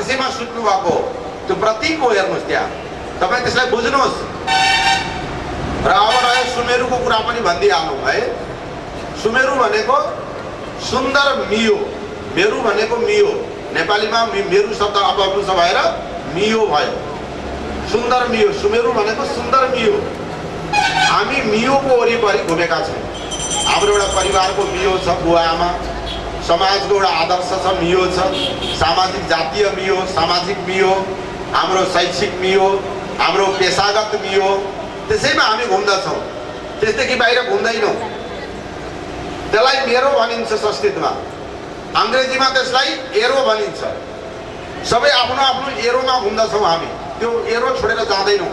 त्यसैमा सुत्नु भएको त्यो प्रतीक हो हेर्नुहोस् त्यहाँ, तपाईँ त्यसलाई बुझ्नुहोस्। र अब रह्यो सुमेरुको कुरा पनि भनिदिइहाल्नु है। सुमेरु भनेको सुन्दर मियो, मेरु भनेको मियो, नेपालीमा मेरु शब्द अपभ्रंश भएर मियो भयो, सुन्दर मियो। सुमेरु भनेको सुन्दर मियो। हामी मियोको वरिपरि घुमेका छौँ। हाम्रो एउटा परिवारको मियो छ, बुवा आमा, समाजको एउटा आदर्श छ, मियो छ, सामाजिक जातीय मियो, सामाजिक मियो, हाम्रो शैक्षिक मियो, हाम्रो पेसागत मियो, त्यसैमा हामी घुम्दछौँ। त्यसदेखि बाहिर घुम्दैनौँ। त्यसलाई मेरो भनिन्छ संस्कृतमा, अङ्ग्रेजीमा त्यसलाई एरो भनिन्छ। सबै आफ्नो आफ्नो एरोमा घुम्दछौँ हामी, त्यो एरो छोडेर जाँदैनौँ।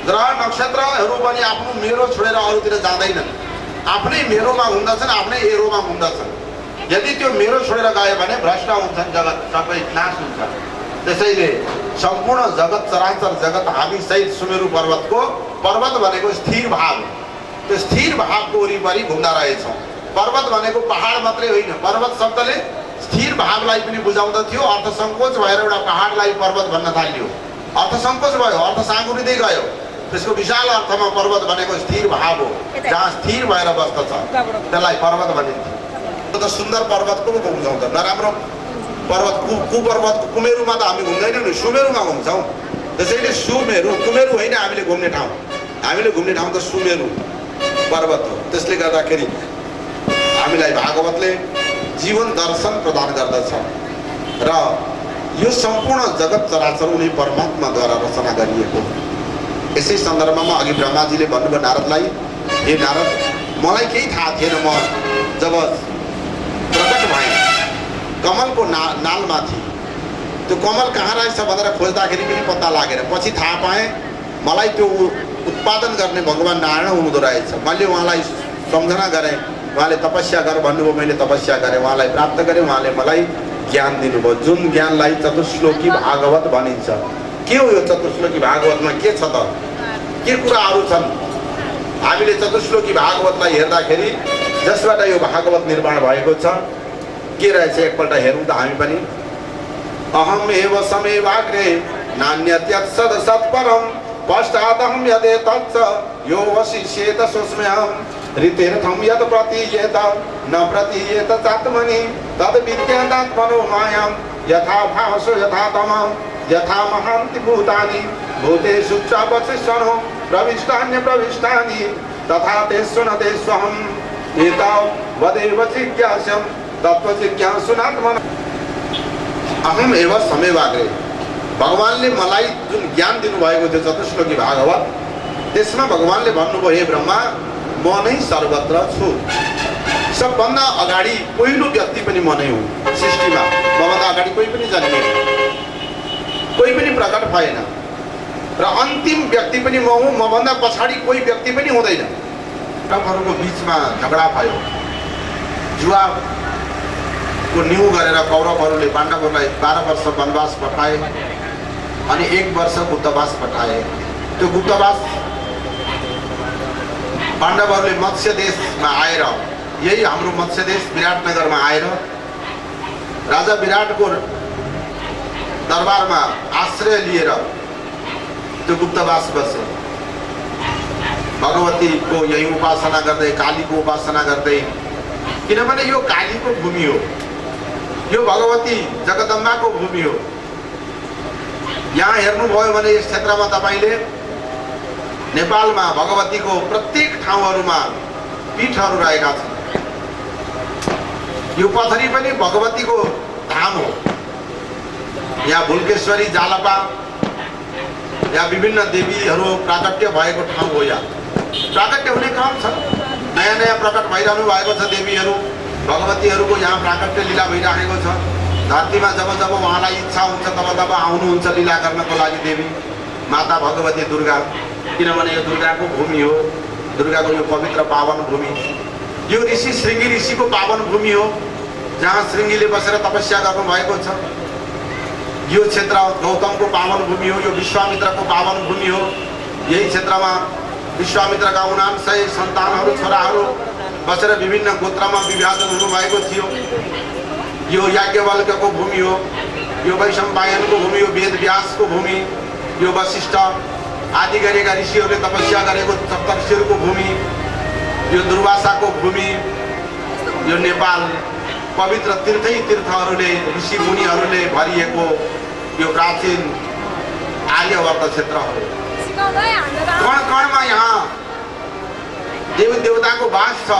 ग्रह नक्षत्रहरू पनि आफ्नो मेरो छोडेर अरूतिर जाँदैनन्, आफ्नै मेरोमा घुम्दछन्, आफ्नै एरोमा घुम्दछन्। यदि त्यो मेरो छोडेर गयो भने भ्रष्ट हुन्छन्, जगत सबै नाश हुन्छ। त्यसैले सम्पूर्ण जगत, चराचर जगत हामी सहित सुमेरु पर्वतको, पर्वत भनेको स्थिर भाग, त्यो स्थिर भागको वरिपरि घुम्दा रहेछौँ। पर्वत भनेको पहाड मात्रै होइन, पर्वत शब्दले स्थिर भागलाई पनि बुझाउँदथ्यो। अर्थ सङ्कोच भएर एउटा पहाडलाई पर्वत भन्न थालियो, अर्थ सङ्कोच भयो, अर्थ साँगुरिँदै गयो। त्यसको विशाल अर्थमा पर्वत भनेको स्थिर भाग हो, जहाँ स्थिर भएर बस्दछ, त्यसलाई पर्वत भनिन्छ। त सुन्दर पर्वतको पो घुम्छौँ त, नराम्रो पर्वत कुपर्वत कुमेरुमा त हामी घुम्दैनौँ नि, सुमेरुमा घुम्छौँ। त्यसैले सुमेरु, कुमेरु होइन हामीले घुम्ने ठाउँ, हामीले घुम्ने ठाउँ त सुमेरु पर्वत हो। त्यसले गर्दाखेरि हामीलाई भागवतले जीवन दर्शन प्रदान गर्दछ र यो सम्पूर्ण जगत चराचर उनी परमात्माद्वारा रचना गरिएको। यसै सन्दर्भमा अघि ब्रह्माजीले भन्नुभयो नारदलाई, हे नारद, मलाई केही थाहा थिएन, म जब प्रकट भएँ कमलको नालमाथि, त्यो कमल कहाँ रहेछ भनेर खोज्दाखेरि पनि पत्ता लागेन। पछि थाहा पाएँ मलाई त्यो उत्पादन गर्ने भगवान् नारायण हुनुहुँदो रहेछ। मैले उहाँलाई सम्झना गरेँ, उहाँले तपस्या गर भन्नुभयो, मैले तपस्या गरेँ, उहाँलाई प्राप्त गरेँ, उहाँले मलाई ज्ञान दिनुभयो, जुन ज्ञानलाई चतुश्लोकी भागवत भनिन्छ। के हो यो चतुश्लोकी भागवतमा? के छ त, के कुराहरू छन्? हामीले चतुश्लोकी भागवतलाई हेर्दाखेरि जसबाट यो भागवत निर्माण भएको छ के रहेछ एकपल्ट हेरौँ त हामी पनि। अहम एव समेवाग्रे नान्यत् यत्सद सत्परम पश्चादहं यदेतच्च यो वशिष्येत सुस्म्यहं ऋतेर्थं यत् प्रतीयेत न प्रतीयेत चात्मनि तद् विद्यादात्मनो मायां यथा भासो यथा तमः यथा महान्ति भूतानि भूतेषु च वसिष्ठनो प्रविष्टान्य प्रविष्टानि तथा तेषु न तेष्वहम् एतावदेव जिज्ञास्यं तत्त्वजिज्ञासुनात्मना। अहम एव समेवाग्रे, भगवानले मलाई जुन ज्ञान दिनुभएको थियो चतुश्लोकी भागवत, त्यसमा भगवानले भन्नुभयो, हे ब्रह्मा, म नै सर्वत्र छु। सबभन्दा अगाडि पहिलो व्यक्ति पनि म नै हुँ सृष्टिमा। मभन्दा अगाडि कोही पनि जन्मिएन, कोही पनि प्रकट भएन, र अन्तिम व्यक्ति पनि म हुँ। मभन्दा पछाडि कोही व्यक्ति पनि हुँदैन। पाण्डवहरूको बिचमा झगडा भयो, जुवाको न्यु गरेर कौरवहरूले पाण्डवहरूलाई 12 वर्ष वनवास पठाए अनि 1 वर्ष गुप्तवास पठाए। त्यो गुप्तवास पाण्डवहरूले मत्स्य देशमा आएर, यही हाम्रो मत्स्य देश विराटनगरमा आएर राजा विराटको दरबारमा आश्रय लिएर त्यो गुप्तवास बसे। भगवतीको यही उपासना गर्दै, कालीको उपासना गर्दै, किनभने यो कालीको भूमि हो, यो भगवती जगदम्बाको भूमि हो। यहाँ हेर्नुभयो भने यस क्षेत्रमा तपाईँले नेपालमा भगवतीको प्रत्येक ठाउँहरूमा पीठहरू रहेका छन्। यो पथरी पनि भगवतीको धाम हो। यहाँ भुल्केश्वरी, जालपा, यहाँ विभिन्न देवीहरू प्राकट्य भएको ठाउँ हो। यहाँ प्राकट्य हुने क्रम छ, नयाँ नयाँ प्रकट भइरहनु भएको छ देवीहरू, भगवतीहरूको यहाँ प्राकट्य लीला भइराखेको छ। धरतीमा जब जब उहाँलाई इच्छा हुन्छ तब तब आउनुहुन्छ लीला गर्नको लागि देवी माता भगवती दुर्गा, किनभने यो दुर्गाको भूमि हो, दुर्गाको यो पवित्र पावन भूमि। यो ऋषि श्रृंगी ऋषिको पावन भूमि हो, जहाँ श्रृंगीले बसेर तपस्या गर्नुभएको छ। यो क्षेत्र गौतमको पावन भूमि हो, यो विश्वामित्रको पावन भूमि हो। यही क्षेत्रमा विश्वामित्रका 99 सन्तानहरू, छोराहरू बसेर विभिन्न गोत्रमा विभाजन हुनुभएको थियो। यो याज्ञवल्क्यको भूमि हो। यो वैशम्पायनको भूमि, यो वेद व्यासको भूमि, यो वशिष्ठ आदि गरेका ऋषिहरूले तपस्या गरेको सप्तऋषिहरूको भूमि, यो दुर्वासाको भूमि, यो नेपाल पवित्र तीर्थहरूले ऋषि मुनिहरूले भरिएको यो प्राचीन आर्यवर्त क्षेत्र हो। कण कणमा यहाँ देवी देवताको वास छ।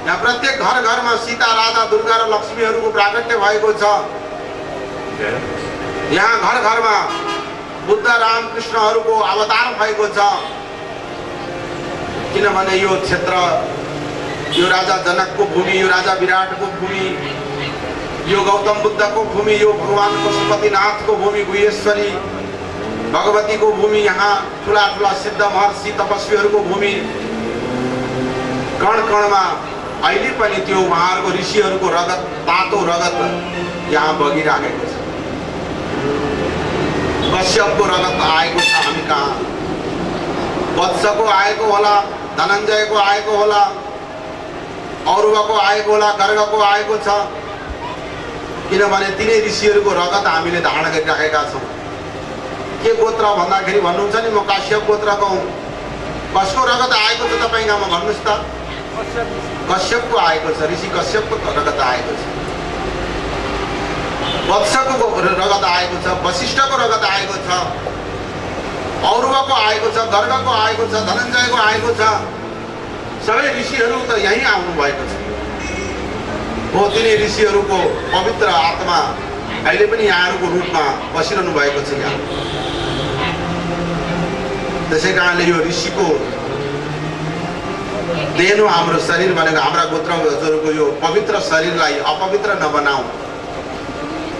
यहाँ प्रत्येक घर घरमा सीता, राधा, दुर्गा र लक्ष्मीहरूको प्राकट्य भएको छ। यहाँ घर घरमा बुद्ध, राम, कृष्णहरूको अवतार भएको छ। किनभने यो क्षेत्र, यो राजा जनकको भूमि, यो राजा विराटको भूमि, यो गौतम बुद्धको भूमि, यो भगवान पशुपतिनाथको भूमि, गुहेश्वरी भगवतीको भूमि, यहाँ ठुला ठुला सिद्ध महर्षि तपस्वीहरूको भूमि। कण कणमा अहिले पनि त्यो उहाँहरूको ऋषिहरूको रगत, तातो रगत यहाँ बगिरहेको छ। कश्यपको रगत आएको छ हामी कहाँ, वत्सको आएको होला, धनञ्जयको आएको होला, औरवको आएको होला, गर्गको आएको छ। किनभने तिनै ऋषिहरूको रगत हामीले धारण गरिराखेका छौँ। के गोत्र भन्दाखेरि भन्नुहुन्छ नि, म काश्यप गोत्रको हुँ। कसको रगत आएको छ तपाईँकोमा भन्नुहोस् त? कश्यपको आएको छ, ऋषि कश्यपको रगत आएको छ। वत्सको रगत आएको छ, वशिष्ठको रगत आएको छ, औरवको आएको छ, गर्गको आएको छ, धनञ्जयको आएको छ। सबै ऋषिहरू त यहीँ आउनु भएको छ। हो तिनै ऋषिहरूको पवित्र आत्मा अहिले पनि यहाँहरूको रूपमा बसिरहनु भएको छ यहाँ। त्यसै कारणले यो ऋषिको देन हो हाम्रो शरीर भनेको। हाम्रा गोत्रहरूको यो पवित्र शरीरलाई अपवित्र नबनाऊ,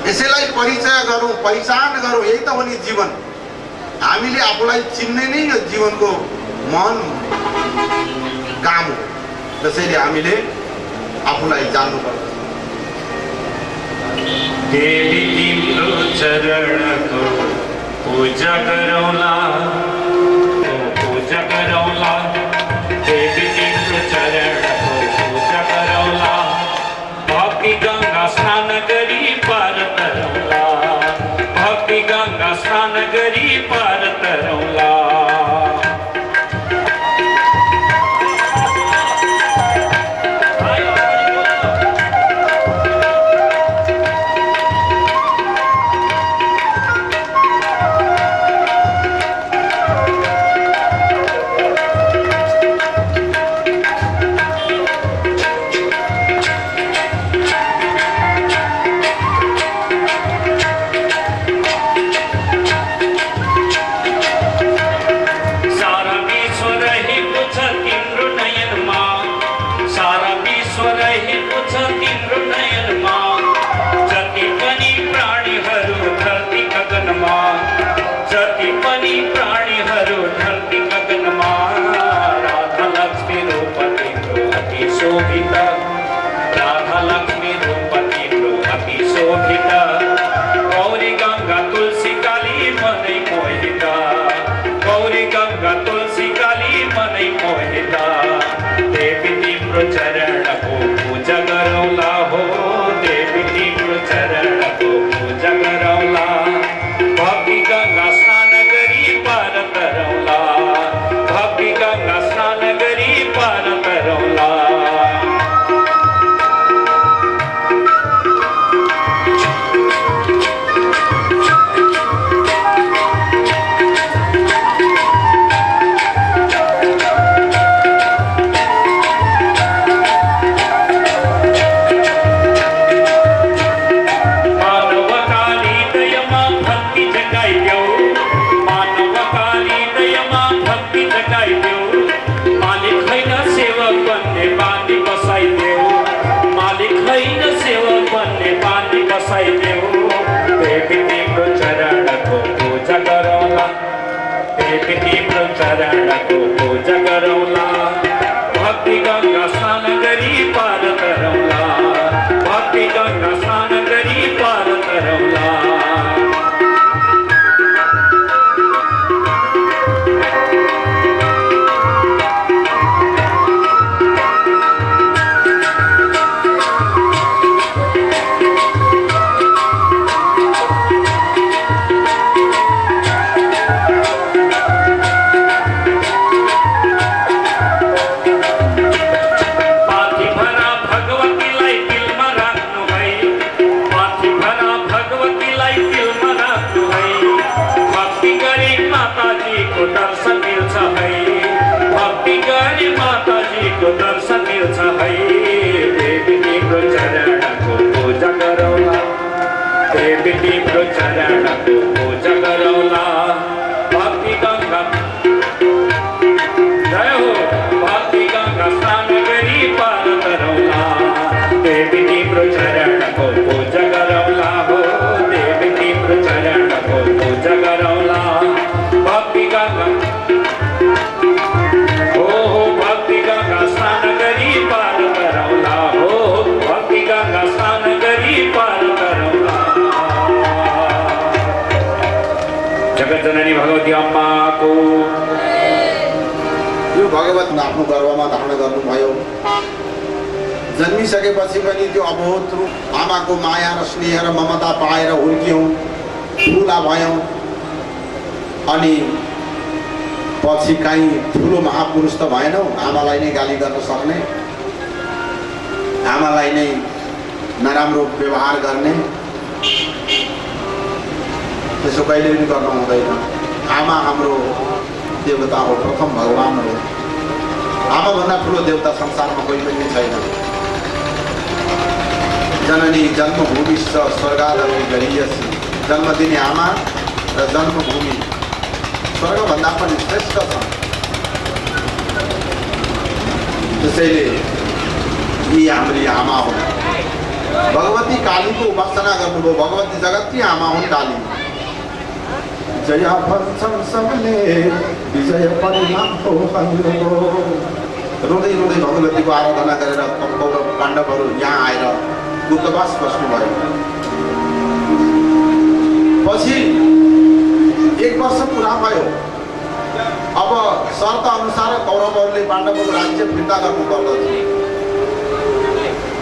यसैलाई परिचय गरौँ, पहिचान गरौँ। यही त हो नि जीवन। हामीले आफूलाई चिन्ने नै यो जीवनको मन काम हो। त्यसैले हामीले आफूलाई जान्नुपर्छ। देवी तिम्रो चरणको पूजा गरौँला, पूजा गरौँला। देवी तिम्रो चरणको पूजा गरौँला। भक्ति गङ्गा स्नान गरी पार तरौँला, भक्ति गङ्गा स्नान गरी पार तरौँला। राधा लक्ष्मी रूप तिम्रो अति शोभित। गौरी गङ्गा तुलसी काली मनै मोहित, गौरी गङ्गा तुलसी काली मनै मोहित। देवी तिम्रो चरणको पूजा गरौँला हो, देवी तिम्रो चरणको पूजा गरौँला। भक्ति गङ्गा स्नान गरी पार तरौँला, भक्ति गङ्गा स्नान गरी पार तरौँला। देवी तिम्रो चरणको पूजा गरौँला, देवी तिम्रो चरणको पूजा गरौँला। भक्ति गङ्गा स्नान गरी पार तरौँला, भक्ति गङ्गा स्नान गरी पार तरौँला। तिम्रो चरणको पूजा गरौँला भक्ति गङ्गा जय हो भक्ति गङ्गा स्नान गरी पार गरौँला देवी तिम्रो चरणको पूजा गरौँला हो देवी तिम्रो चरणको पूजा गरौँला भक्ति गङ्गा हो भक्ति गङ्गा स्नान गरी पार गरौँला हो भक्ति गङ्गा स्नान गरी पार गरौँला जगतजननी भगवती अम्माको यो भगवत आफ्नो गर्भमा धारण गर्नुभयो जन्मिसकेपछि पनि त्यो अबोध रूप आमाको माया र स्नेह र ममता पाएर हुर्क्यौँ ठुला भयौँ अनि पछि काहीँ ठुलो महापुरुष त भएनौँ आमालाई नै गाली गर्न सक्ने आमालाई नै नराम्रो व्यवहार गर्ने त्यसो कहिले पनि गर्नु हुँदैन आमा हाम्रो देवता हो प्रथम भगवान हो आमाभन्दा ठुलो देवता संसारमा कोही पनि छैन जननी जन्मभूमि स्वर्गादपि गरीयसी जन्म दिने आमा र जन्मभूमि स्वर्गभन्दा पनि श्रेष्ठ छ त्यसैले यी हाम्री आमा हुन् भगवती कालीको उपासना गर्नुभयो भगवती जगतकी आमा हुन् काली जय भन्छन् सबले विजय परिणाम हो रोँदै रोँदै भगवतीको आराधना गरेर कौरव पाण्डवहरू यहाँ आएर गुप्तवास बस्नुभयो पछि 1 वर्ष पुरा भयो अब शर्त अनुसार कौरवहरूले पाण्डवको राज्य फिर्ता गर्नु पर्दछ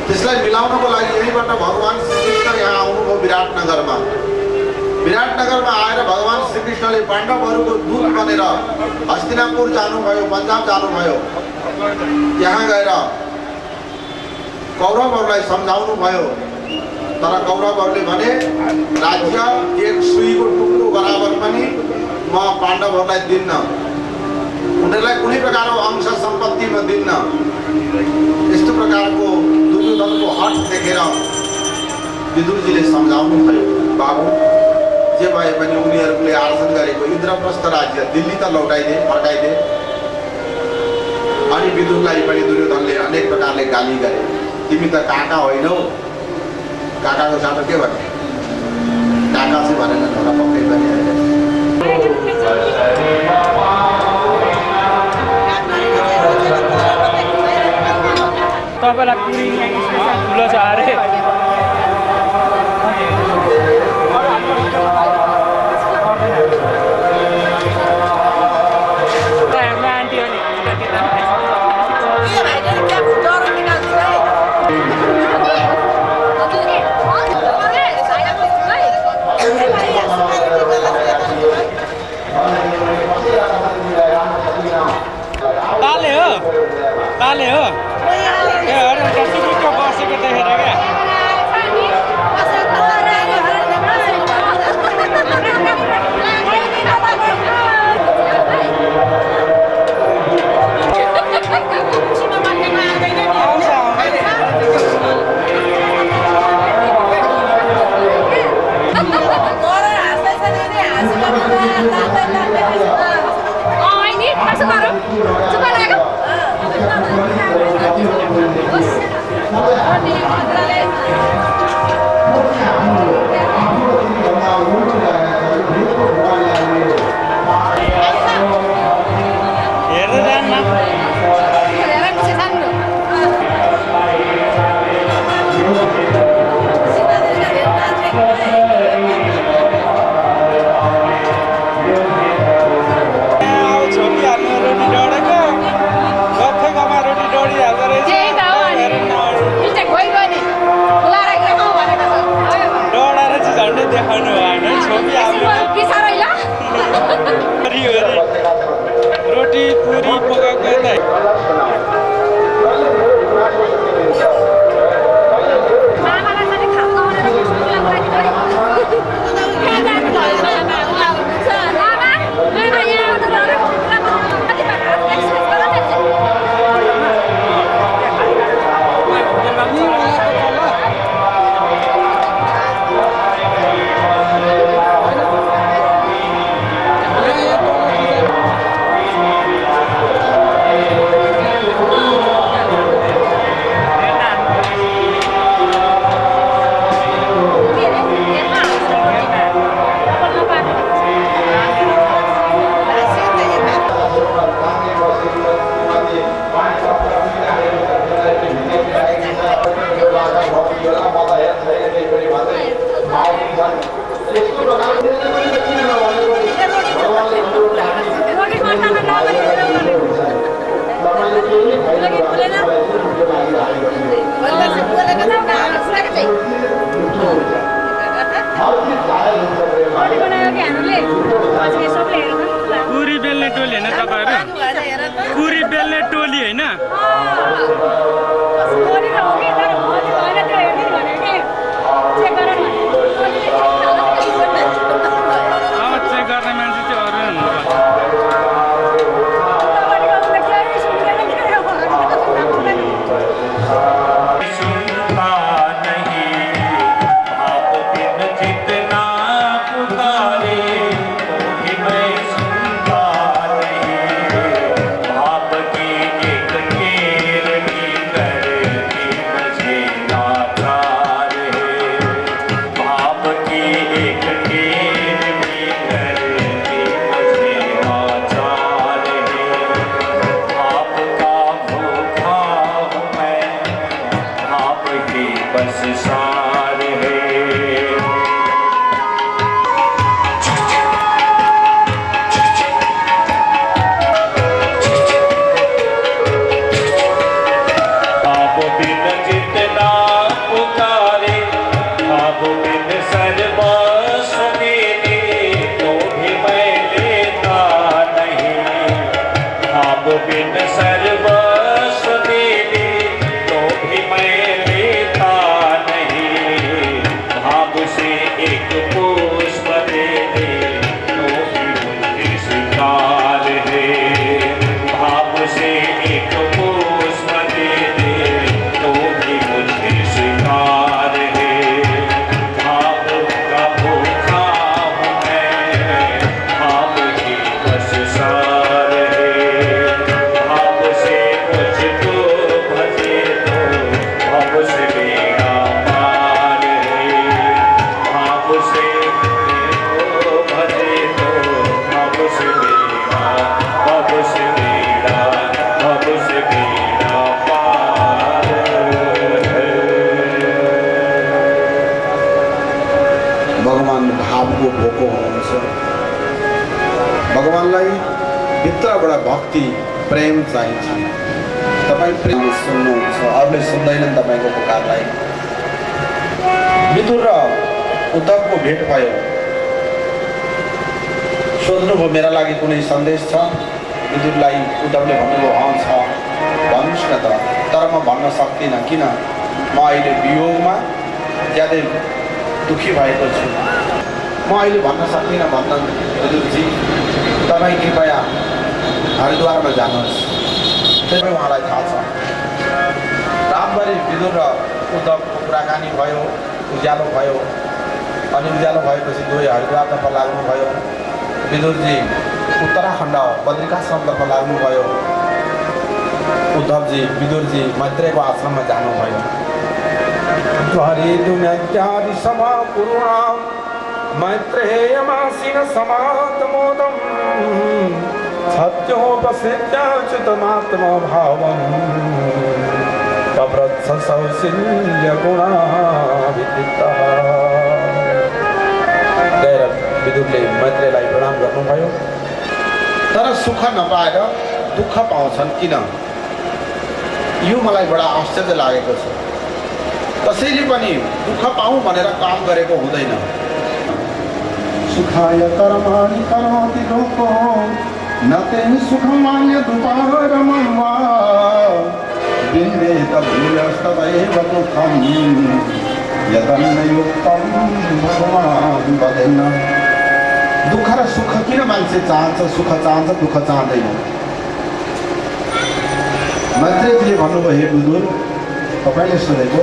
त्यसलाई मिलाउनको लागि यहीबाट भगवान श्रीकृष्ण यहाँ आउनुभयो विराटनगरमा आएर भगवान श्रीकृष्णले पाण्डवहरूको दूत बनेर हस्तिनापुर जानुभयो पन्जाब जानुभयो त्यहाँ गएर कौरवहरूलाई सम्झाउनु भयो तर कौरवहरूले भने राज्य एक सुईको टुक्रो बराबर पनि म पाण्डवहरूलाई दिन्न उनीहरूलाई कुनै प्रकारको अंश सम्पत्ति म दिन्न यस्तो प्रकारको दुर्योधनको हट देखेर विदुरजीले सम्झाउनु भयो बाबु जे भए पनि उनीहरूले आर्जन गरेको इन्द्रप्रस्थ राज्य दिल्ली त लौटाइदे फर्काइदे अनि विदुरलाई पनि दुर्योधनले अनेक प्रकारले गाली गरे तिमी त काका होइनौ काकाको साटो के भने काका चाहिँ भनेर छोरा पक्कै पनि तपाईँलाई पुरी ठुलो छ अरे ताले हो ए अरे कतिको बसेको देखेर क्या रोटी पूरी पकाएको टोली बनायो कि हामीले पछि सबले हेर्नु पुरी बेल्ने टोली होइन तपाईँहरू पुरी बेल्ने टोली होइन टोली त हो कि तर पछि भएन त्यो हेर्ने भने कि चेक गर न अब चेक गर्ने मान्छे चाहिँ अरू हुनुपर्छ भगवानलाई भित्रबाट भक्ति प्रेम चाहिन्छ तपाईँ प्रेम सुन्नुहुन्छ अरूले सुन्दैनन् तपाईँको पुकारलाई विदुर र उद्धवको भेट भयो सोध्नुभयो मेरा लागि कुनै सन्देश छ विदुरलाई उद्धवले भन्नुभयो अँ छ भन्नुहोस् न त तर म भन्न सक्दिनँ किन म अहिले वियोगमा ज्यादै दुःखी भएको छु म अहिले भन्न सक्दिनँ भन्न विदुरजी तपाईँ कृपया हरिद्वारमा जानुहोस् त्यही उहाँलाई थाहा छ रातभरि विदुर र उद्धवको कुराकानी भयो उज्यालो भयो अनि उज्यालो भएपछि दुवै हरिद्वारतर्फ लाग्नुभयो विदुरजी उत्तराखण्ड बद्रिकाश्रमतर्फ लाग्नुभयो उद्धवजी विदुरजी मैत्रेयको आश्रममा जानुभयो द्वारिदुम्याद्यादि समापूर्णां मैत्रेयमासीन समातमोदं सत्योपसिद्ध्याच्युतमात्मभावं पप्रत्सौशिल्यगुणाविदितः गएर विदुरले मैत्रेयलाई प्रणाम गर्नुभयो तर सुख नपाएर दुःख पाउँछन् किन यो मलाई बडा आश्चर्य लागेको छ कसैले पनि दुःख पाऊँ भनेर काम गरेको हुँदैन सुखाय कर्माणि करोति लोको न ते सुखमान्य दुपारमं वा विन्देत भूयस्तदैव दुःखं यदन्नयुक्तं भगवान् वदेन दुःख र सुख किन मान्छे चाहन्छ सुख चाहन्छ दुःख चाहँदैन मैत्रेयजीले भन्नुभयो हे विदुर तपाईँले सोधेको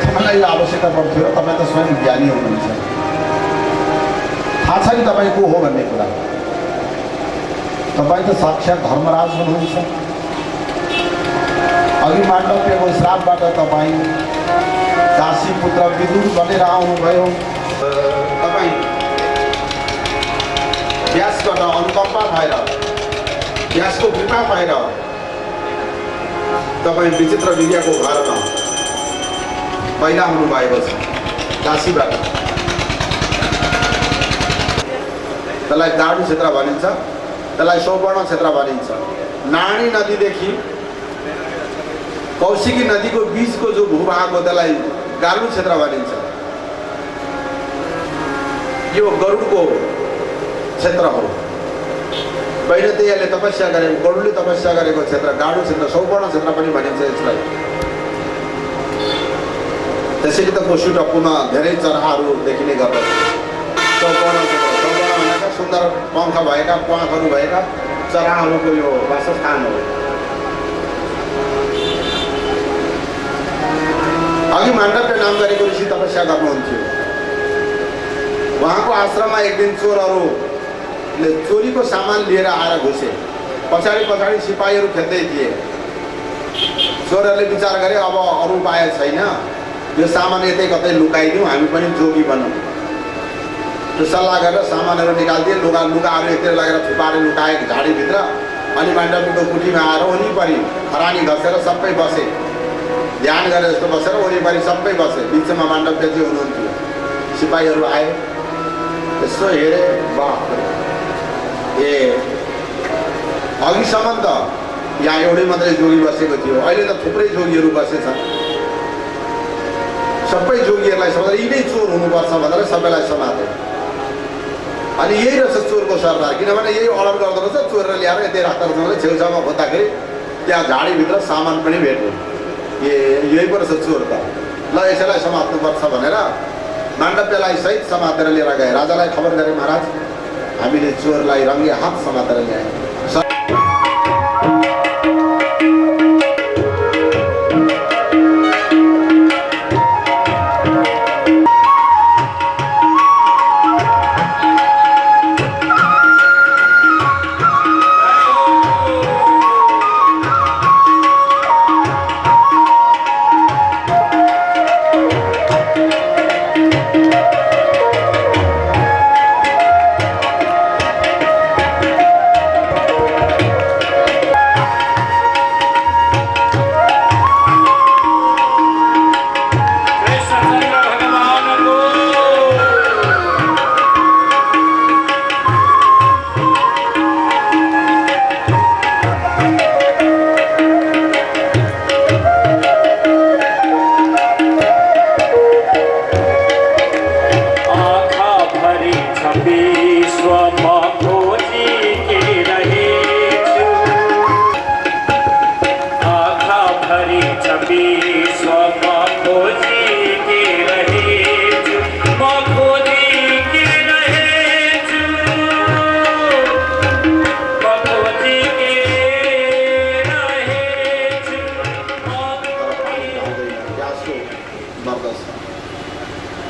तपाईँलाई यो आवश्यकता पर्थ्यो तपाईँ त स्वयं ज्ञानी हुनुहुन्छ थाहा छ नि तपाईँ को हो भन्ने कुरा तपाईँ त साक्षात धर्मराज हुनुहुन्छ अघि माण्डव्यको श्रापबाट तपाईँ दासी पुत्र विदुर बनेर आउनुभयो तपाईँ व्यासबाट अनुकम्पा भएर व्यासको कृपा भएर तपाईँ विचित्र विद्याको घरमा पैदा हुनुभएको छ काशीबाट त्यसलाई गाडु क्षेत्र भनिन्छ त्यसलाई सौवर्ण क्षेत्र भनिन्छ नानी नदीदेखि कौशिकी नदीको बीचको जो भूभाग हो त्यसलाई गाडु क्षेत्र भनिन्छ यो गरुडको क्षेत्र हो। वैनतेयले तपस्या गरेको, गरुडले तपस्या गरेको क्षेत्र, गाडो क्षेत्र, सौवर्ण क्षेत्र पनि भनिन्छ यसलाई। त्यसैले त कोशी टप्पूमा धेरै चराहरू देखिने गर्दछ। सौवर्ण क्षेत्र, सौवर्ण भनेका सुन्दर पङ्ख भएका, प्वाखहरू भएका चराहरूको यो वासस्थान हो। अघि माण्डव्य नाम गरेको ऋषि तपस्या गर्नुहुन्थ्यो। उहाँको आश्रममा एक दिन चोरहरूले चोरीको सामान लिएर आएर घुसे। पछाडि पछाडि सिपाहीहरू खेल्दै थिए। चोरहरूले विचार गरे अब अरू उपाय छैन, यो सामान यतै कतै लुकाइदिउँ, हामी पनि जोगी बनौँ। त्यो सल्लाह गरेर सामानहरू निकालिदिए। लुगाहरू एकतिर लगेर थुपारेर लुकाए झाडीभित्र। अनि माण्डव्यको कुटीमा आएर वरिपरि खरानी घसेर सबै बसे। ध्यान गरे जस्तो बसेर वरिपरि सबै बसे। बिचमा माण्डव्यजी हुनुहुन्थ्यो। सिपाहीहरू आए, यसो हेरे, वाह, ए अघिसम्म त यहाँ एउटै मात्रै जोगी बसेको थियो, अहिले त थुप्रै जोगीहरू बसेछन्। सबै जोगीहरूलाई सम्झेर यिनै चोर हुनुपर्छ भनेर सबैलाई समाते। अनि यही रहेछ चोरको सरदार, किनभने यही अर्डर गर्दो रहेछ। चोरेर ल्याएर यतै राख्दो रहेछ। छेउछाउमा खोज्दाखेरि त्यहाँ झाडीभित्र सामान पनि भेट्यो। यही पो रहेछ चोर त, ल यसैलाई समात्नुपर्छ भनेर माण्डव्यलाई सहित समातेर लिएर गए। राजालाई खबर गरे, महाराज हामीले चोरलाई रङ्गे हात समातेर ल्याए।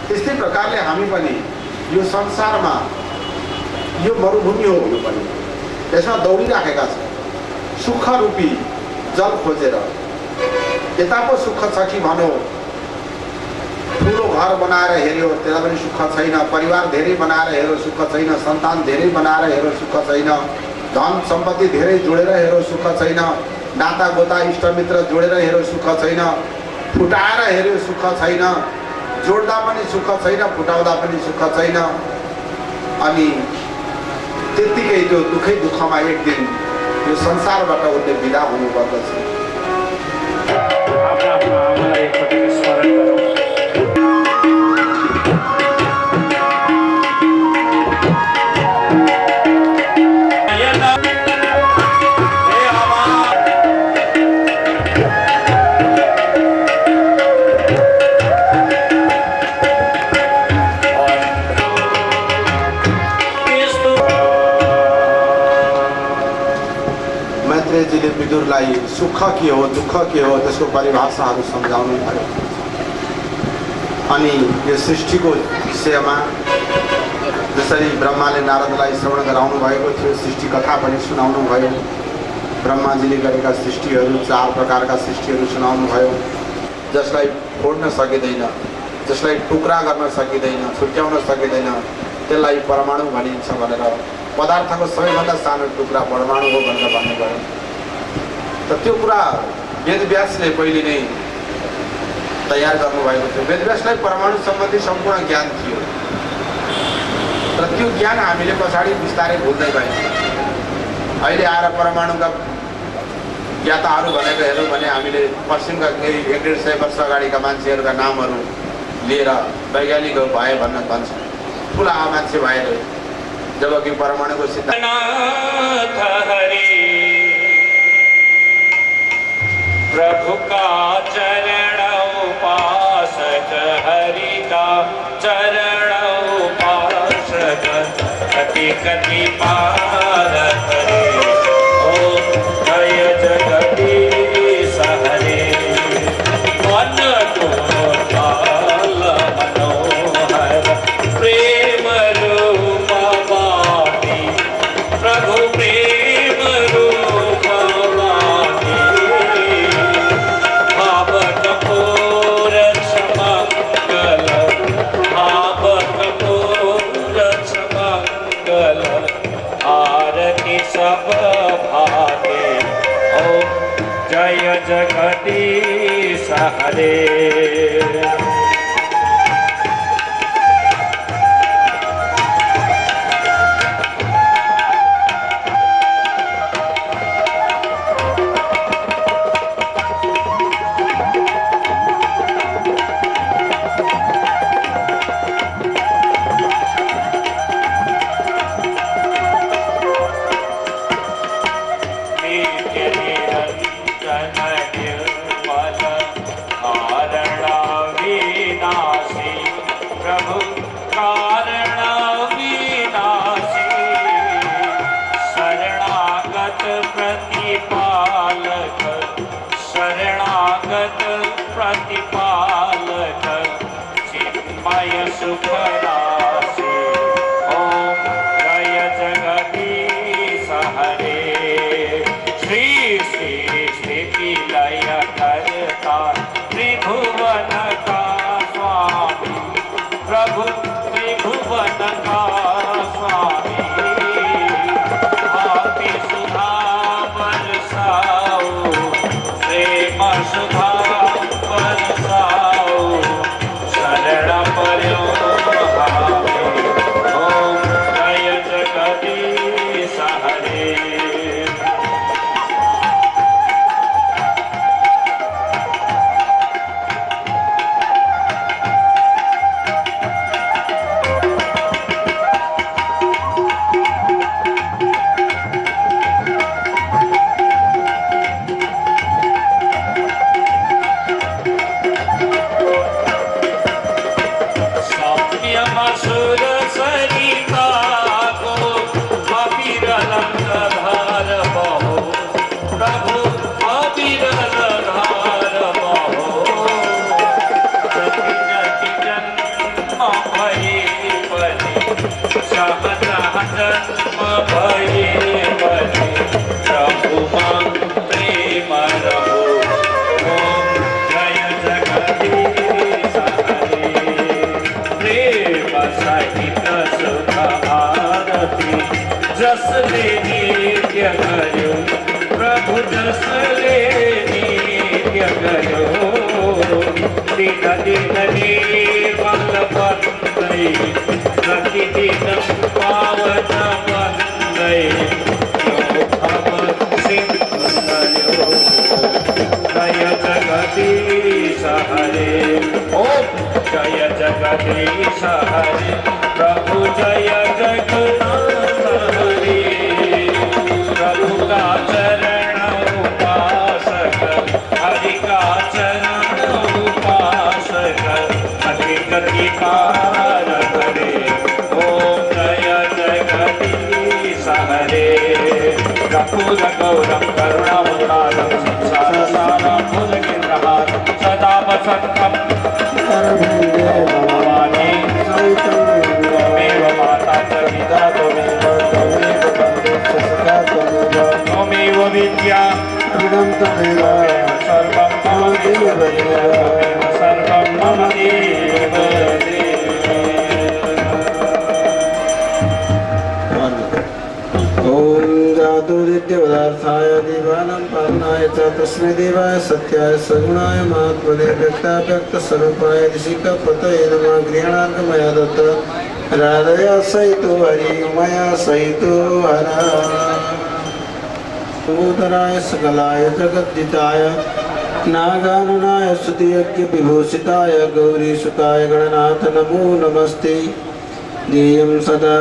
त्यस्तै प्रकारले हामी पनि यो संसारमा यो मरुभूमि हो, यो पनि यसमा दौडिराखेका छौँ सुख रूपी जल खोजेर। यता पो सुख छ कि भनौँ, ठुलो घर बनाएर हेऱ्यो त्यसलाई पनि सुख छैन, परिवार धेरै बनाएर हेऱ्यो सुख छैन, सन्तान धेरै बनाएर हेऱ्यो सुख छैन, धन सम्पत्ति धेरै जोडेर हेऱ्यो सुख छैन, नाता गोता इष्टमित्र जोडेर हेऱ्यो सुख छैन, फुटाएर हेऱ्यो सुख छैन, जोड्दा पनि सुख छैन, फुटाउँदा पनि सुख छैन। अनि त्यत्तिकै त्यो दुःखै दुःखमा एक दिन यो संसारबाट उसले बिदा हुनुपर्दछ। मैत्रेयजीले विदुरलाई सुख के हो दुःख के हो त्यसको परिभाषाहरू सम्झाउनु भयो। अनि यो सृष्टिको विषयमा जसरी ब्रह्माले नारदलाई श्रवण गराउनु भएको थियो, सृष्टि कथा पनि सुनाउनु भयो। ब्रह्माजीले गरेका सृष्टिहरू 4 प्रकारका सृष्टिहरू सुनाउनु भयो, जसलाई फोड्न सकिँदैन, जसलाई टुक्रा गर्न सकिँदैन, छुट्याउन सकिँदैन, त्यसलाई परमाणु भनिन्छ भनेर पदार्थको सबैभन्दा सानो टुक्रा परमाणु हो भनेर भन्नुभयो। त त्यो कुरा वेदव्यासले पहिले नै तयार गर्नुभएको थियो। वेदव्यासलाई परमाणु सम्बन्धी सम्पूर्ण ज्ञान थियो, तर त्यो ज्ञान हामीले पछाडि बिस्तारै भुल्दै गयौँ। अहिले आएर परमाणुका ज्ञाताहरू भनेको हेर्यौँ भने हामीले पश्चिमका केही 100-150 वर्ष अगाडिका मान्छेहरूका नामहरू लिएर वैज्ञानिक भए भन्न भन्छौँ। ठुला मान्छे भएर जबकि परमाणुको सिद्धान्त नाथ हरि प्रभु का चरण उपासक हरि का चरण उपासक कति कति पार करे ओम जय जगदीश हरे मन को काल मनोहर प्रेम रूप बाटी प्रभु प्रेम रूप बाटी भाव कपूर समंगल भाव कपूर समंगल आरती सब भागे ओम जय जगदीश हरे प्रभु कारण विनाशी शरणागत प्रतिपालक शरणागत प्रतिपालक चिन्मय सुख राशि ओम जय जगदीश हरे श्री श्री स्थिति लय करता त्रिभुवन का स्वामी प्रभु त्रिभुवन का स्वामी भाति सुधा बरसाओ प्रेम सुधा बरसाओ शरण पर्यो भावे ओम जय जगदीश हरे असुर सरिता को अविरल धार बहो प्रभु अविरल धार बहो जति जति जन्म भये बने सहसह जन्म भये बने प्रभु मां प्रेम रहो ओम जय जगदीश सहित सुख आरती जस ले नित्य करो प्रभु जस ले नित्य करो दिन दिन निर्मल बंदे प्रतिदिन पावन बंदे भव सिंह जय जगदीश हरे ओम जय जगदीश हरे प्रभु जय जगन्नाथ हरे प्रभु का चरण उपासक हरि का चरण उपासक अति गति पार हरे ओम जय जगदीश हरे कर्पूर गौरम करुणावतारम संसार सारम भुजगेन्द्रहारं सदा वसन्तं भवानी त्वमेव माता च पिता त्वमेव बन्धुश्च सखा त्वमेव विद्या त्वमेव सर्वं मम देव त्वमेव सर्वं मम देव ओम जातुदित्यवदार्थाय दीवानं पावनाय च तस्मै देवाय सत्याय सगुणाय महात्मने व्यक्ताव्यक्तस्वरूपाय ऋषिकपतये नमः गृहाणार्घमया दत्त राधया सहितो हरि मया सहितो हर भूतराय सकलाय जगद्दिताय नागाननाय स्तुतियज्ञ विभूषिताय गौरीसुताय गणनाथ नमो नमस्ते ध्येयं सदा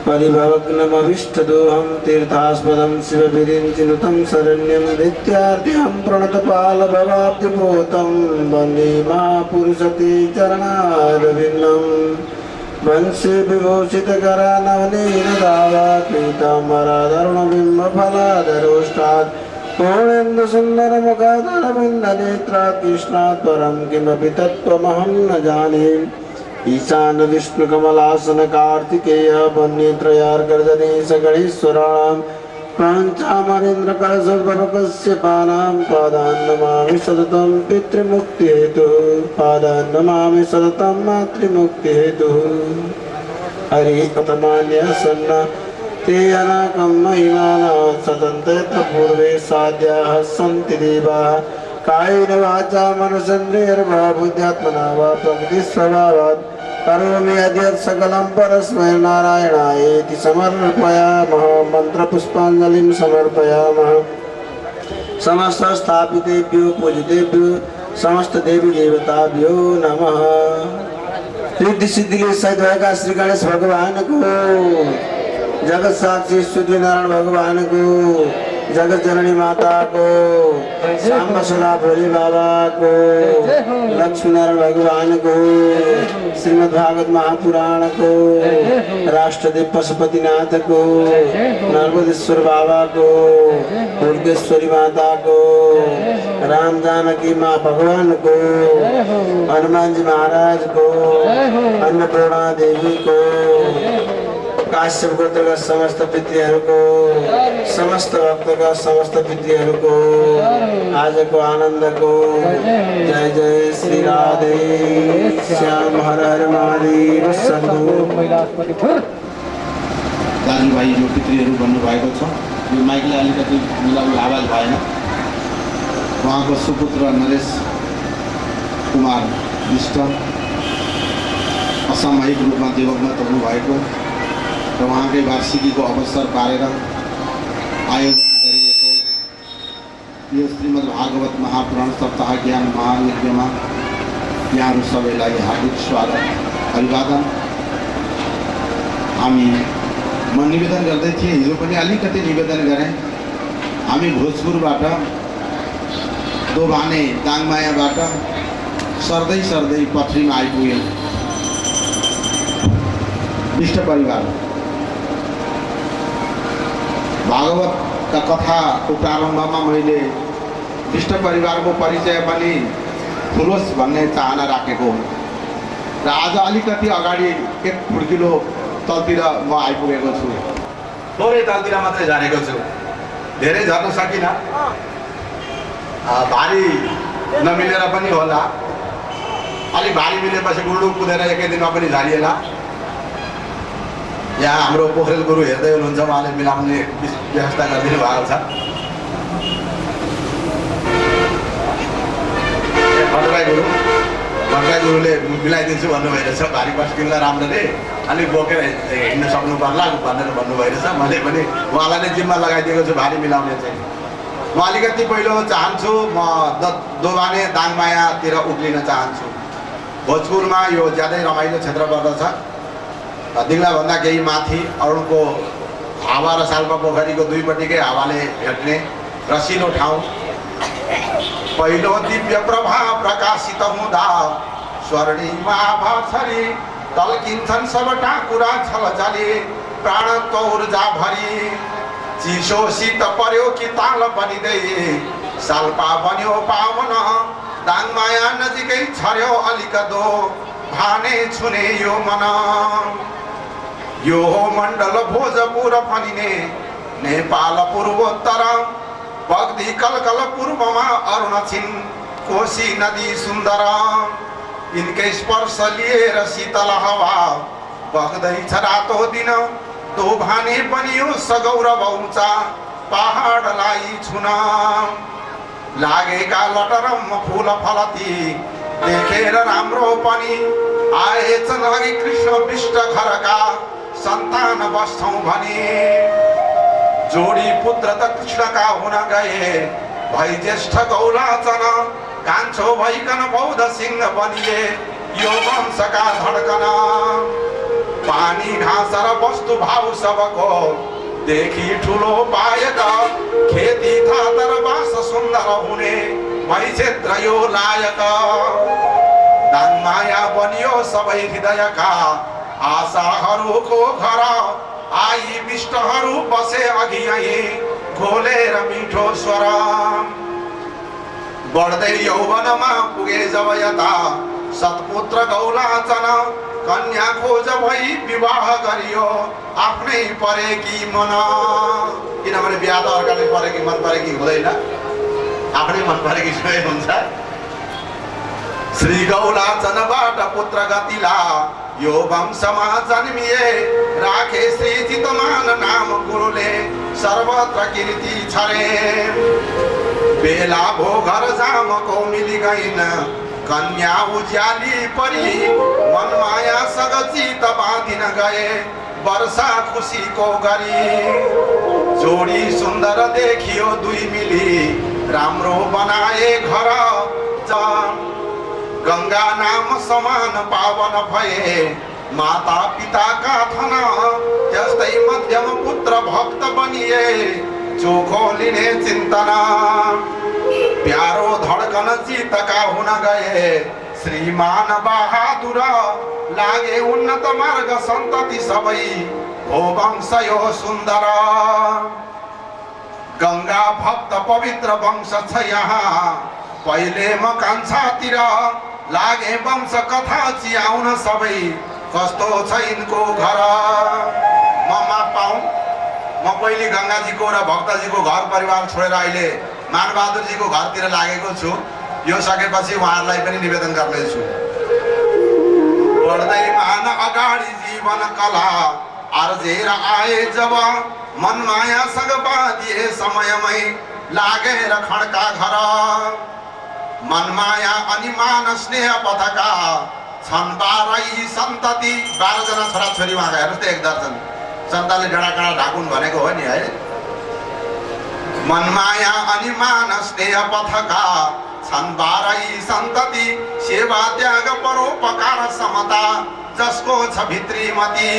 परिभवग्नमभीष्टदोहं तीर्थास्पदं शिवविरिञ्चिनुतं शरण्यं नित्यार्थिहं प्रणतपालभवाब्धिपोतं वन्दे महापुरुषते चरणारविन्दं वंशे विभूषितकरानवनीन दावा पीताम्बराधरुणबिम्बफलाधरोष्टात् पूर्णेन्दुसुन्दरमुखादरविन्दनेत्रात् कृष्णात् परं किमपि तत्त्वमहं न जाने ईशान विष्णु कमलासन कार्तिकेय वन्यत्रयार्गर्जनेश गणेश्वराणां पञ्चामरेन्द्र कलशोद्भवकस्य पानां पादान् नमामि सततं पितृमुक्तिहेतुः पादान् नमामि सततं मातृमुक्तिहेतुः हरि कथमान्यः सन्न ते अनाकं महिमानः सतन्त्र पूर्वे साध्याः सन्ति देवाः कायेन वाचा मनसेन्द्रियैर्वा बुद्ध्यात्मना वा प्रकृतिस्वभावात् करोमि यद्यत् सकलं परस्मै नारायणायेति समर्पयामः मन्त्रपुष्पाञ्जलिं समर्पयामः समस्त स्थापितेभ्यो पूजितेभ्यो समस्त देवी देवताभ्यो नमः रिद्धि सिद्धि सहित भएका श्री गणेश भगवान को जगत साक्षी सूर्यनारायण भगवान को जगत जननी माता को श्याम सदा भोले बाबा को लक्ष्मी नारायण भगवान को श्रीमद् भागवत महापुराण को राष्ट्रदेव पशुपतिनाथ को नर्मदेश्वर बाबा को दुर्गेश्वरी माता को राम जानकी माँ भगवान को हनुमान जी महाराज को अन्नपूर्णा देवी को काश्यप गोत्र का समस्त पितृहरू को समस्त भक्त का समस्त पितृहरू को आज को आनंद को जय जय श्री राधे श्याम हर हर महादेव शंभो दाजुभाइ जो पितृहरू भन्नुभएको छ यो माइकले अलिकति मिलाउने आवाज भएन उहाँको सुपुत्र नरेश कुमार विष्ट असामयिक रूपमा देवकमा तर्नु भएको र उहाँकै वार्षिकीको अवसर पारेर आयोजना गरिएको यो श्रीमद् भागवत महापुराण सप्ताह ज्ञान महायज्ञमा यहाँहरू सबैलाई हार्दिक स्वागत अभिवादन। म निवेदन गर्दै थिएँ, हिजो पनि अलिकति निवेदन गरेँ। हामी भोजपुरबाट दोभाने दाङमायाबाट सर्दै सर्दै पथरीमा आइपुग्यौँ। विष्ट परिवार भागवत का कथा को प्रारम्भमा मैले विष्ट परिवारको परिचय पनि ठुलोस् भन्ने चाहना राखेको हुँ र आज अलिकति अगाडि एक फुड्किलो तलतिर म आइपुगेको छु। थोरै तलतिर मात्रै झरेको छु, धेरै झर्न सकिनँ। भारी नमिलेर पनि होला, अलिक भारी मिलेपछि गुडु कुदेर एकै दिनमा पनि झरिएला। यहाँ हाम्रो पोखरेल गुरु हेर्दै हुनुहुन्छ, उहाँले मिलाउने व्यवस्था गरिदिनु भएको छ। भट्टराई गुरुले मिलाइदिन्छु भन्नुभएको छ, भारी पस्किँदा राम्ररी अलिक बोकेर हिँड्न सक्नु पर्ला भनेर भन्नुभएको छ। मैले पनि उहाँलाई नै जिम्मा लगाइदिएको छु भारी मिलाउने चाहिँ। म अलिकति पहिलो चाहन्छु, म दोभाने दाङमायातिर उक्लिन चाहन्छु। भोजपुरमा यो ज्यादै रमाइलो क्षेत्र पर्दछ। दिङ्लाभन्दा केही माथि अरुणको हावा र साल्पा पोखरीको दुईपट्टिकै हावाले भेट्ने रसिलो ठाउँ। पहिलो दिव्य प्रभा प्रकाशित हुँदा स्वर्णिमा भाछरी टल्किन्छन् सबटा कुरा छलछली प्राणको ऊर्जा भरी। चिसो शीत पर्यो कि ताल बनिँदै साल्पा बन्यो पावन दाङमाया नजिकै छर्यो अलिकदो भाने छुने यो मन। यो हो मण्डल भोजपुर भनिने नेपाल पूर्वोत्तर बग्दी कलकल पूर्वमा अरुण छिन् कोशी नदी सुन्दर। यिनकै स्पर्श लिएर शीतल हावा बग्दैछ रातो दिन दोभाने बनियो सगौरव उँचा पहाडलाई छुन। लागेका लटरम फूल फलती देखेर राम्रो पनि आएछन् अघि कृष्ण विष्ट घरका सन्तान बस्छौँ भने। जोडी पुत्र त कृष्णका हुन गए भई ज्येष्ठ गौलाचन कान्छो भइकन बौद्ध सिंह बनिए यो वंशका धड्कन। पानी घाँस र वस्तु भाउ सबको देखि ठुलो पाएका खेती थातर बास सुन्दर हुने भई क्षेत्र यो लायक दान माया बनियो सबै हृदयका आशाहरूको घर आई विष्टहरू बसे अघि आई खोलेर मिठो स्वर बढ्दै यौवनमा पुगे जब यता सत्पुत्र गौलाचन कन्या खोज भई विवाह गरियो आफ्नै परेकी मन किनभने बिहा त अर्काले परेकी मन परेकी हुँदैन आफ्नै मन परेकी स्वयं हुन्छ श्री गौलाचनबाट पुत्र गतिला यो वंशमा जन्मिए राखे श्री चितमान नाम गुरुले सर्वत्र कीर्ति छरे बेला भो घर जामको मिली गइन कन्या उज्याली परी मन माया सग चित बाँधिन गए वर्षा खुसीको गरी जोडी सुन्दर देखियो दुई मिली राम्रो बनाए घर गंगा नाम समान पावन भए माता पिताका थन त्यस्तै मध्यम पुत्र भक्त बनिए चोखो लिने चिन्तना प्यारो धडकन चितका हुन गए श्रीमान बहादुर लागे उन्नत मार्ग सन्तति सबै हो वंश यो सुन्दर गंगा भक्त पवित्र वंश छ यहाँ पहिले म कान्छातिर लागे वंश कथा चियाउन सबै कस्तो छ यिनको घर म माफ पाऊँ म पहिले गंगाजीको र भक्तजीको घर परिवार छोडेर अहिले मानबहादुरजीको घरतिर लागेको छु यो सकेपछि उहाँहरूलाई पनि निवेदन गर्नेछु बढ्दै मान अगाडि जीवन कला अर्जेर आए जब मन मायासँग बाँधिए समयमै लागेर खड्का घर मनमाया अनि मान स्नेह पथका छन् 12 सन्तति 12 जना छोराछोरी उहाँका हेर्नुहोस् त एक दर्जन सन्तानले डाँडाकाँडा ढाकुन् भनेको हो नि है मनमाया अनि मान स्नेह पथका छन् 12 सन्तति सेवा त्याग परोपकार समता जसको छ भित्री मति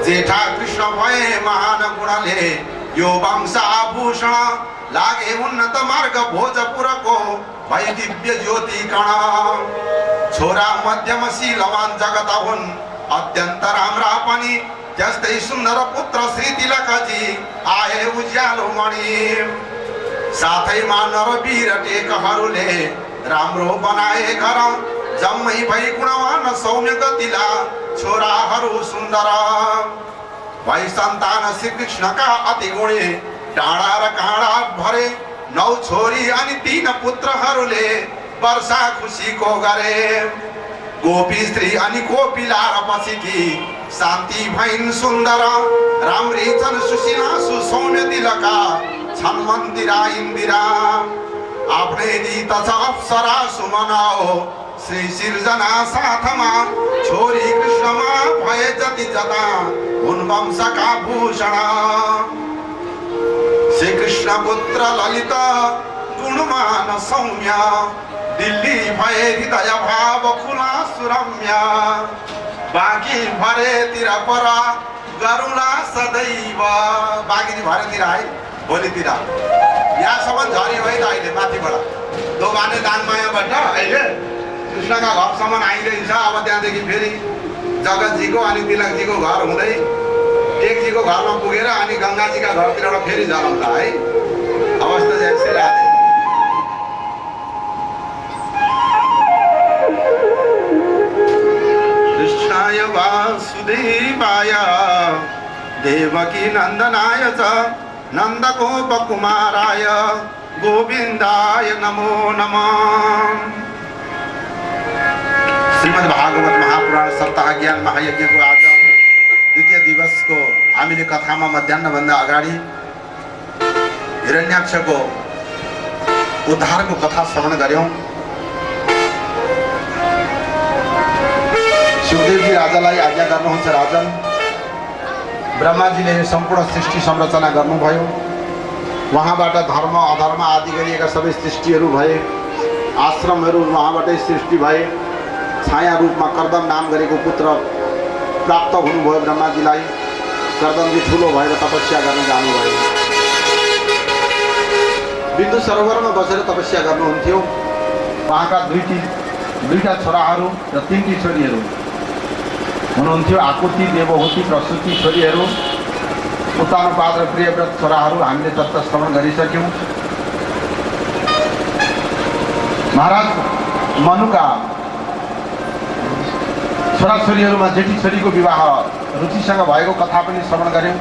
जेठा कृष्ण भए महान गुणले यो वंश आभूषण लागे उन्नत मार्ग भोजपुरको भई दिव्य ज्योति कण छोरा मध्यमशीलवान जगत हुन् अत्यन्त राम्रा पनि त्यस्तै सुन्दर पुत्र श्री तिलकजी आए उज्यालो मणि साथैमा नरवीर टेकहरूले राम्रो बनाए घर जम्मै भई गुणवान सौम्य गतिला छोराहरू सुन्दर भई सन्तान श्री कृष्णका अति गुणी डाँडा र काँडा भरे 9 छोरी अनि 3 पुत्रहरूले वर्षा खुसीको गरे गोपी स्त्री अनि कोपिला र पछिकी शान्ति भइन् सुन्दर राम्री छन् सुशीला सुसौम्य तिलका छन् मन्दिरा इन्दिरा आफ्नै रीत छ अप्सरा सुमनाओ श्री सिर्जना साथमा छोरी कृष्णमा भए जति जता हुन् वंशका भूषण श्री कृष्ण पुत्र ललित गुणमान सौम्य दिल्ली भए हृदय भाव खुला सुरम्य बाँकी भरेतिर पर गरुला सदैव बाँकी भरेतिर है भोलितिर यहाँसम्म झऱ्यो है त अहिले माथिबाट दोबाने दानमायाबाट अहिले कृष्णका घरसम्म आइरहेछ अब त्यहाँदेखि फेरि जगतजीको अनि तिलकजीको घर हुँदै टेकजीको घरमा पुगेर अनि गंगाजीका घरतिरबाट फेरि झरौँला है अवस्था चाहिँ यसरी आयो कृष्णाय वासुदेवाय देवकी नन्दनाय च नन्दगोपकुमाराय गोविन्दाय नमो नमः श्रीमद् भागवत महापुराण सप्ताह ज्ञान महायज्ञको आज द्वितीय दिवसको हामीले कथामा मध्याह्नभन्दा अगाडि हिरण्याक्षको उद्धारको कथा श्रवण गर्यौं शिवदेवजी राजालाई आज्ञा गर्नुहुन्छ राजन ब्रह्माजीले सम्पूर्ण सृष्टि संरचना गर्नुभयो वहाँबाट धर्म अधर्म आदि गरिएका सबै सृष्टिहरू भए आश्रमहरू वहाँबाटै सृष्टि भए छाया रूपमा कर्दम नाम गरेको पुत्र प्राप्त हुनुभयो ब्रह्माजीलाई। कर्दमजी ठुलो भएर तपस्या गर्न जानुभयो। बिन्दु सरोवरमा बसेर तपस्या गर्नुहुन्थ्यो। उहाँका दुईटा छोराहरू र 3टी छोरीहरू हुनुहुन्थ्यो। आकुति, देवहूति, प्रसूति छोरीहरू, उत्तानपाद र प्रियव्रत छोराहरू हामीले तत्त्व श्रवण गरिसक्यौँ। महाराज मनुका छोराछोरीहरूमा जेठी छोरीको विवाह रुचिसँग भएको कथा पनि श्रवण गऱ्यौँ।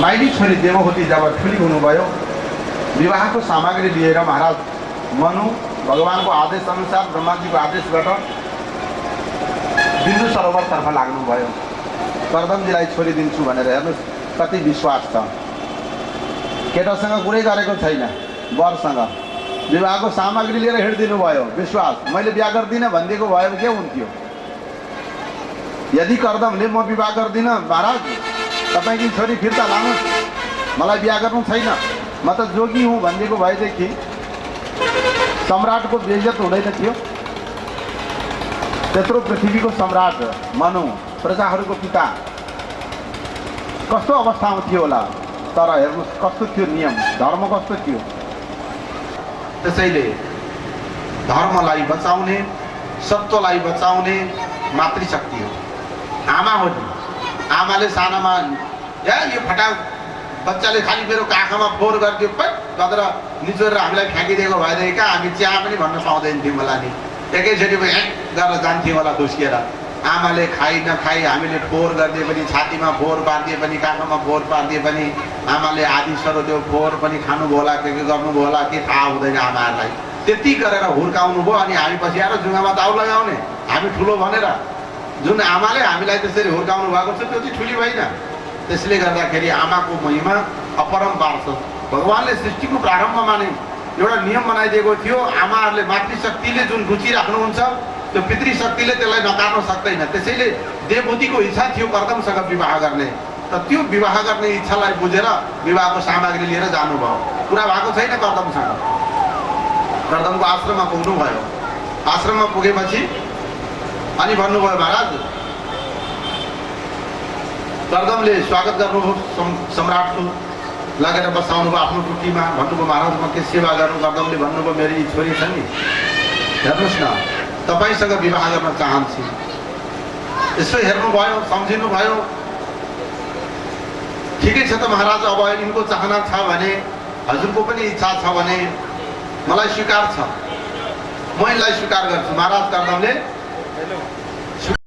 माइली छोरी देवहूति जब ठुली हुनुभयो, विवाहको सामग्री लिएर महाराज मनु भगवानको आदेश अनुसार ब्रह्माजीको आदेशबाट बिन्दु सरोवरतर्फ लाग्नुभयो। कर्दमजीलाई छोरी दिन्छु भनेर हेर्नुहोस् कति विश्वास छ। केटासँग कुरै गरेको छैन, वरसँग विवाहको सामग्री लिएर हिँडिदिनु भयो। विश्वास, मैले बिहा गर्दिनँ भनिदिएको भयो के हुन्थ्यो? यदि कर्दमले म विवाह गर्दिनँ महाराज, तपाईँकी छोरी फिर्ता लानुहोस्, मलाई बिहा गर्नु छैन, म त जोगी हुँ भनिदिएको भएदेखि सम्राटको बेइज्जत हुँदैन थियो? त्यत्रो पृथ्वीको सम्राट मनु, प्रजाहरूको पिता, कस्तो अवस्थामा थियो होला? तर हेर्नुहोस् कस्तो थियो नियम, धर्म कस्तो थियो। त्यसैले धर्मलाई बचाउने, सत्यलाई बचाउने मातृशक्ति हो, आमा हो नि। आमाले सानामा यो फटा बच्चाले खाली मेरो काखमा फोहोर गरिदियो पट गरेर निचोरेर हामीलाई फ्याँकिदिएको भएदेखि कहाँ हामी चिया पनि भन्न पाउँदैन थियौँ होला नि। एकैचोटि गरेर जान्थ्यौँ होला खुस्किएर। आमाले खाइ नखाइ हामीले फोहोर गरिदिए पनि, छातीमा फोहोर पारिदिए पनि, काखमा फोहोर पारिदिए पनि आमाले आधी सरो त्यो फोहोर पनि खानुभयो होला, के गर्नुभयो होला के थाहा हुँदैन आमाहरूलाई। त्यति गरेर हुर्काउनु भयो अनि हामी पछि आएर जुङ्गामा दाउ लगाउने हामी ठुलो भनेर। जुन आमाले हामीलाई त्यसरी हुर्काउनु भएको छ त्यो चाहिँ ठुली होइन। त्यसले गर्दाखेरि आमाको महिमा अपरम्पार छ। भगवानले सृष्टिको प्रारम्भमा नै एउटा नियम बनाइदिएको थियो, आमाहरूले मातृशक्तिले जुन रुचि राख्नुहुन्छ त्यो पितृशक्तिले त्यसलाई नकार्न सक्दैन। त्यसैले देवहूतिको इच्छा थियो कर्दमसँग विवाह गर्ने, त त्यो विवाह गर्ने इच्छालाई बुझेर विवाहको सामग्री लिएर जानुभयो। कुरा भएको छैन कर्दमसँग। कर्दमको आश्रममा पुग्नुभयो। आश्रममा पुगेपछि अनि भन्नुभयो महाराज, कर्दमले स्वागत गर्नुभयो सम्राटको, लगेर बसाउनु भयो आफ्नो टुकीमा। भन्नुभयो महाराज म के सेवा गर्नु? कर्दमले भन्नुभयो मेरी छोरी छ नि, हेर्नुहोस् न तपाईँसँग विवाह गर्न चाहन्छु। यसो हेर्नुभयो, सम्झिनुभयो। ठिकै छ त महाराज, अब यिनको चाहना छ भने, हजुरको पनि इच्छा छ भने मलाई स्वीकार छ, म यिनलाई स्वीकार गर्छु। महाराज कर्दमले